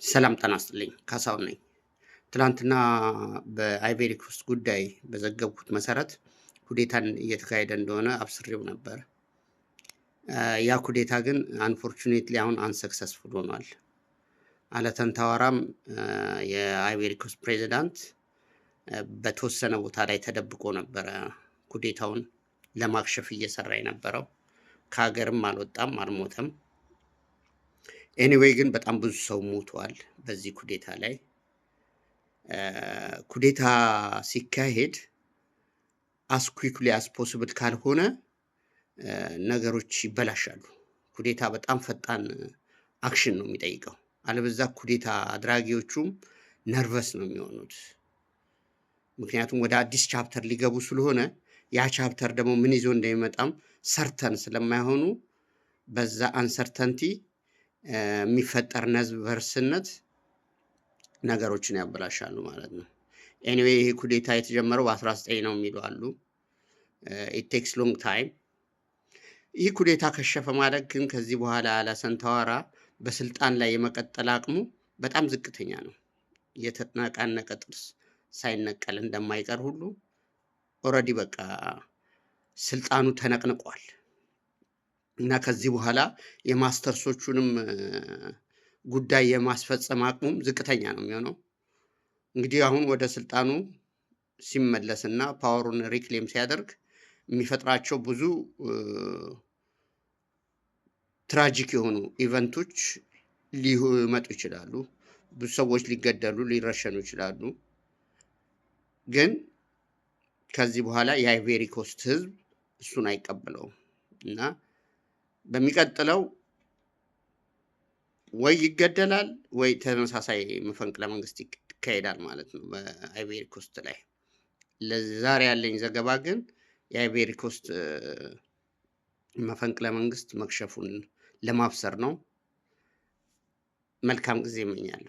ሰላም ጤና ይስጥልኝ። ካሳሁን ነኝ። ትላንትና በአይቬሪ ኮስት ጉዳይ በዘገብኩት መሰረት ኩዴታን እየተካሄደ እንደሆነ አብስሬው ነበር። ያ ኩዴታ ግን አንፎርቹኔትሊ አሁን አንሰክሰስፉል ሆኗል። አለተን ታዋራም የአይቬሪ ኮስት ፕሬዚዳንት በተወሰነ ቦታ ላይ ተደብቆ ነበረ ኩዴታውን ለማክሸፍ እየሰራ የነበረው። ከሀገርም አልወጣም፣ አልሞተም። ኤኒዌይ ግን በጣም ብዙ ሰው ሞቷል በዚህ ኩዴታ ላይ። ኩዴታ ሲካሄድ አስ ኩዊክሊ አስ ፖሲብል ካልሆነ ነገሮች ይበላሻሉ። ኩዴታ በጣም ፈጣን አክሽን ነው የሚጠይቀው። አለበዛ ኩዴታ አድራጊዎቹም ነርቨስ ነው የሚሆኑት። ምክንያቱም ወደ አዲስ ቻፕተር ሊገቡ ስለሆነ ያ ቻፕተር ደግሞ ምን ይዞ እንደሚመጣም ሰርተን ስለማይሆኑ በዛ አንሰርተንቲ የሚፈጠር ነርቨስነት ነገሮችን ያበላሻሉ ማለት ነው። ኤኒዌይ ይሄ ኩዴታ የተጀመረው በ19 ነው የሚሉ አሉ። ኢት ቴክስ ሎንግ ታይም። ይህ ኩዴታ ከሸፈ ማለት ግን ከዚህ በኋላ አላሰን ታዋራ በስልጣን ላይ የመቀጠል አቅሙ በጣም ዝቅተኛ ነው። የተናቃነቀ ጥርስ ሳይነቀል እንደማይቀር ሁሉ ኦልሬዲ በቃ ስልጣኑ ተነቅንቋል እና ከዚህ በኋላ የማስተርሶቹንም ጉዳይ የማስፈጸም አቅሙም ዝቅተኛ ነው የሚሆነው። እንግዲህ አሁን ወደ ስልጣኑ ሲመለስና ፓወሩን ሪክሌም ሲያደርግ የሚፈጥራቸው ብዙ ትራጂክ የሆኑ ኢቨንቶች ሊመጡ ይችላሉ። ብዙ ሰዎች ሊገደሉ፣ ሊረሸኑ ይችላሉ። ግን ከዚህ በኋላ የአይቬሪ ኮስት ህዝብ እሱን አይቀበለውም እና በሚቀጥለው ወይ ይገደላል ወይ ተመሳሳይ መፈንቅለ መንግስት ይካሄዳል ማለት ነው በአይቬሪ ኮስት ላይ። ለዛሬ ያለኝ ዘገባ ግን የአይቬሪ ኮስት መፈንቅለ መንግስት መክሸፉን ለማብሰር ነው። መልካም ጊዜ እመኛለሁ።